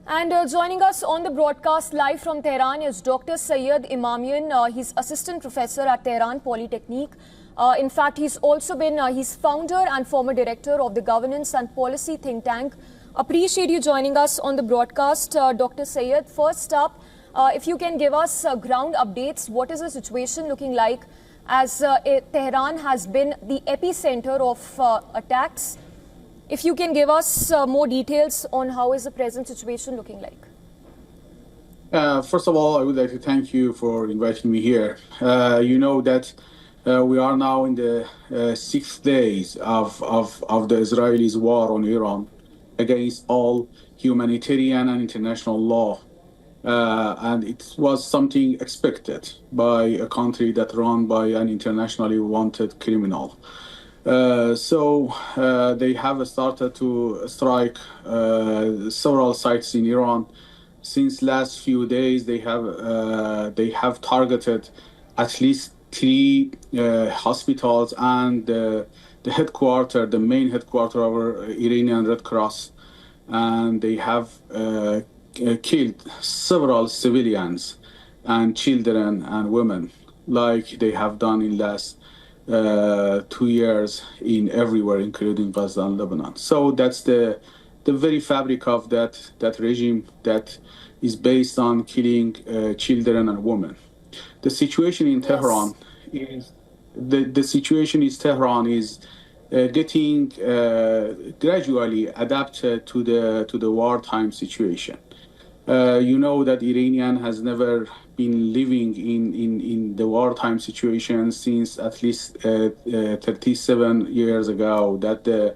And joining us on the broadcast live from Tehran is Dr. Syed Imamian. He's assistant professor at Tehran Polytechnic. In fact, he's also been he's founder and former director of the governance and policy think tank. Appreciate you joining us on the broadcast, Dr. Syed. First up, if you can give us ground updates, what is the situation looking like as Tehran has been the epicenter of attacks? If you can give us more details on how is the present situation looking like. First of all, I would like to thank you for inviting me here. You know that we are now in the 6th days of the Israelis' war on Iran against all humanitarian and international law. And it was something expected by a country that run by an internationally wanted criminal. So they have started to strike several sites in Iran. Since last few days, they have targeted at least 3 hospitals and the main headquarters of our Iranian Red Cross, and they have killed several civilians and children and women, like they have done in last 2 years in everywhere, including Gaza and Lebanon. So that's the very fabric of that regime that is based on killing children and women. The situation in Tehran is getting gradually adapted to the wartime situation. You know that Iranian has never been living in the wartime situation since at least 37 years ago, that the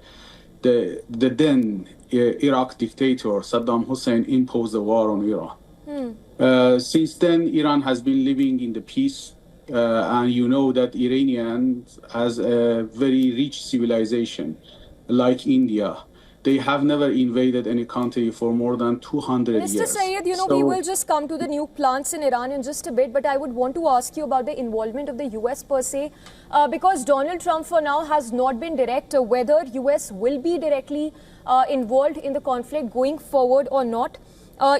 then Iraq dictator Saddam Hussein imposed the war on Iran. Since then, Iran has been living in the peace, and you know that Iranian has a very rich civilization, like India. They have never invaded any country for more than 200 years. Mr. Syed, we will just come to the nuke plants in Iran in just a bit, but I would want to ask you about the involvement of the US per se, because Donald Trump for now has not been direct whether US will be directly involved in the conflict going forward or not.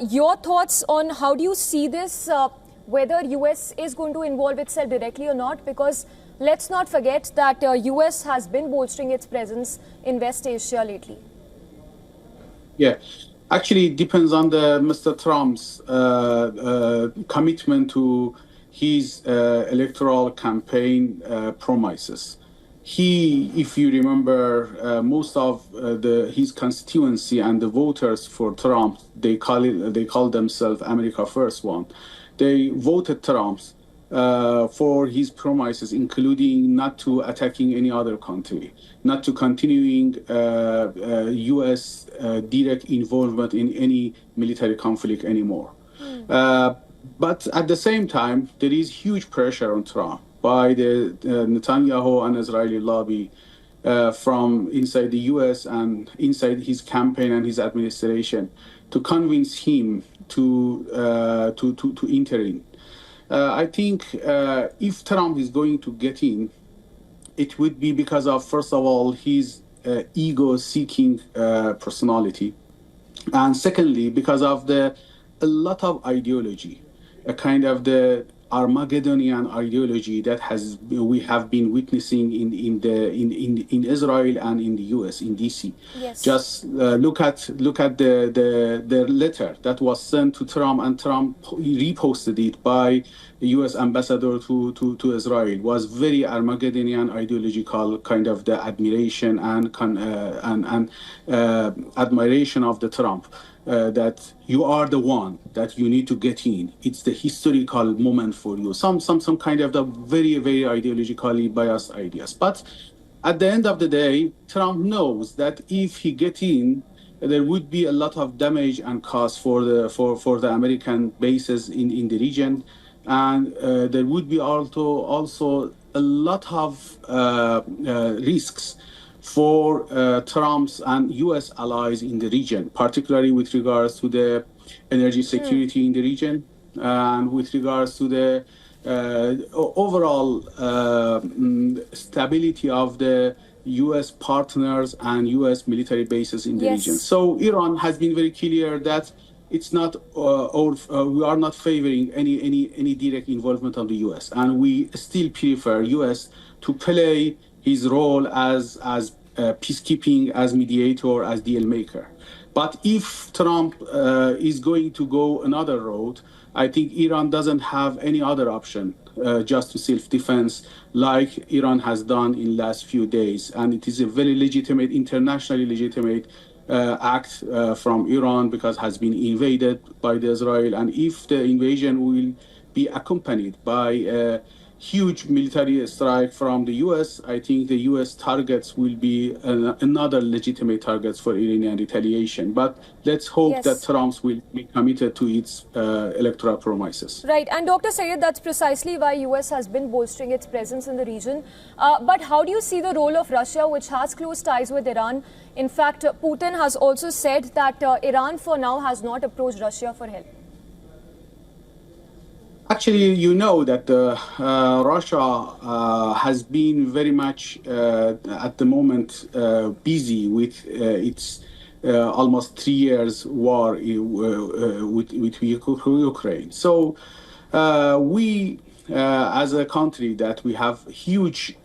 Your thoughts on how do you see this, whether US is going to involve itself directly or not, because let's not forget that US has been bolstering its presence in West Asia lately. Yeah, actually, it depends on Mr. Trump's commitment to his electoral campaign promises. If you remember, most of his constituency and the voters for Trump, they call themselves America First one. They voted Trump for his promises, including not to attacking any other country, not to continuing U.S. Direct involvement in any military conflict anymore. But at the same time, there is huge pressure on Trump by the Netanyahu and Israeli lobby from inside the U.S. and inside his campaign and his administration to convince him to enter in. I think if Trump is going to get in, it would be because of, first of all, his ego-seeking personality, and secondly, because of a lot of ideology, a kind of the Armageddonian ideology that we have been witnessing in Israel and in the U.S. in D.C. Yes. Just look at the letter that was sent to Trump, and Trump reposted it by the U.S. ambassador to Israel. It was very Armageddonian ideological kind of the admiration and admiration of the Trump. That you are the one that you need to get in. It's the historical moment for you. Some kind of the very, very ideologically biased ideas. But at the end of the day, Trump knows that if he get in, there would be a lot of damage and cost for the American bases in the region, and there would be also a lot of risks for Trump's and U.S. allies in the region, particularly with regards to the energy security in the region and with regards to the overall stability of the U.S. partners and U.S. military bases in the region. So Iran has been very clear that it's not, we are not favoring any direct involvement of the U.S. And we still prefer U.S. to play his role as peacekeeping, as mediator, as deal maker. But if Trump is going to go another road, I think Iran doesn't have any other option just to self-defense, like Iran has done in last few days. And it is a very legitimate, internationally legitimate act from Iran, because has been invaded by the Israel. And if the invasion will be accompanied by a huge military strike from the U.S., I think the U.S. targets will be another legitimate targets for Iranian retaliation. But let's hope that Yes. Trump will be committed to its electoral promises. Right, and Dr. Sayed, that's precisely why US has been bolstering its presence in the region. But how do you see the role of Russia, which has close ties with Iran? In fact, Putin has also said that Iran for now has not approached Russia for help. Actually, you know that Russia has been very much at the moment busy with its almost 3 years war with Ukraine. So we, as a country, that we have huge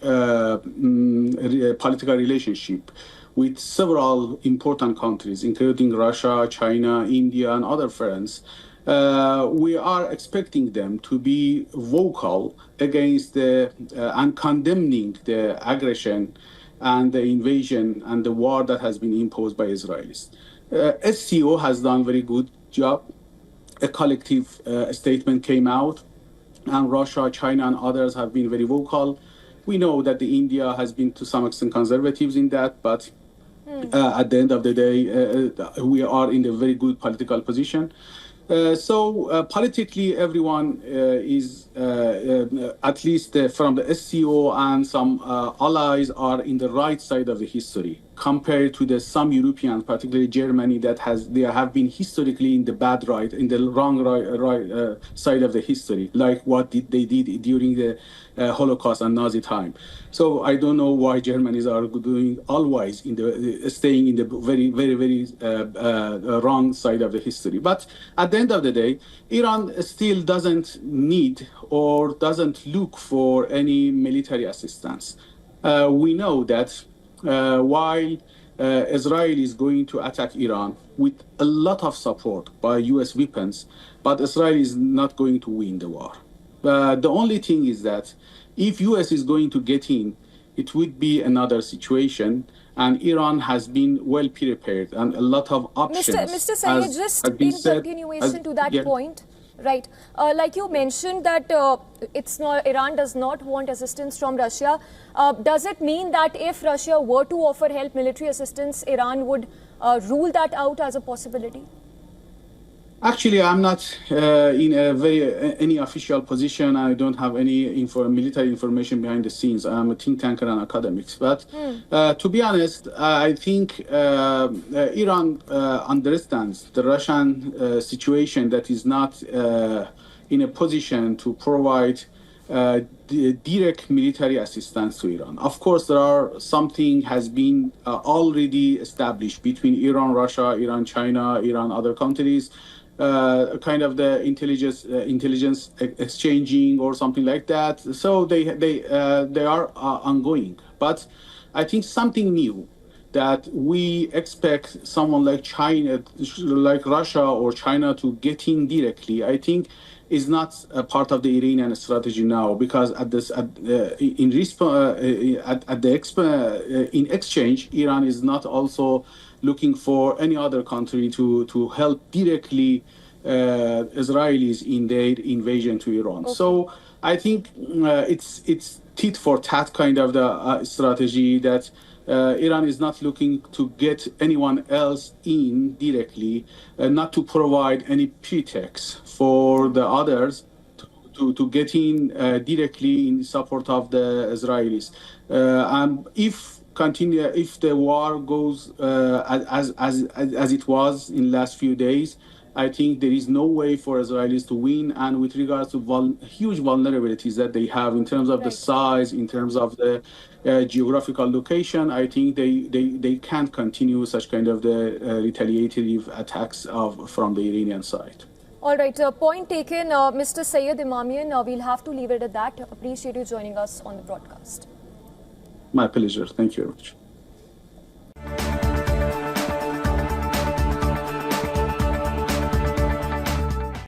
political relationship with several important countries, including Russia, China, India, and other friends. We are expecting them to be vocal against the and condemning the aggression and the invasion and the war that has been imposed by Israelis. SCO has done very good job. A collective statement came out, and Russia, China, and others have been very vocal. We know that the India has been to some extent conservatives in that, but at the end of the day, we are in a very good political position. So politically, everyone is, at least from the SCO and some allies, are in the right side of the history, compared to some Europeans, particularly Germany, they have been historically in the bad right, in the wrong side of the history, like what they did during the Holocaust and Nazi time. So I don't know why Germans are doing always staying in the very, very, very wrong side of the history. But at the end of the day, Iran still doesn't need or doesn't look for any military assistance. We know that while Israel is going to attack Iran with a lot of support by U.S. weapons, but Israel is not going to win the war. The only thing is that if U.S. is going to get in, it would be another situation, and Iran has been well prepared, and a lot of options. Mr. Sayed, just in continuation to that point, right? Like you mentioned that Iran does not want assistance from Russia. Does it mean that if Russia were to offer help, military assistance, Iran would rule that out as a possibility? Actually, I'm not in any official position. I don't have any military information behind the scenes. I'm a think tanker and academics. But to be honest, I think Iran understands the Russian situation, that is not in a position to provide direct military assistance to Iran. Of course, something has been already established between Iran, Russia, Iran, China, Iran, other countries. Kind of the intelligence exchanging or something like that. So they are ongoing. But I think something new that we expect someone like China, like Russia or China, to get in directly, I think is not a part of the Iranian strategy now, because in exchange, Iran is not also looking for any other country to help directly Israelis in their invasion to Iran. Okay. So I think it's tit for tat kind of the strategy, that Iran is not looking to get anyone else in directly, not to provide any pretext for the others to get in directly in support of the Israelis. And if the war goes as it was in last few days, I think there is no way for Israelis to win. And with regards to huge vulnerabilities that they have in terms of the size, in terms of the geographical location, I think they can't continue such kind of the retaliative attacks from the Iranian side. All right, point taken. Mr. Sayyed Imamian, we'll have to leave it at that. Appreciate you joining us on the broadcast. My pleasure. Thank you very much.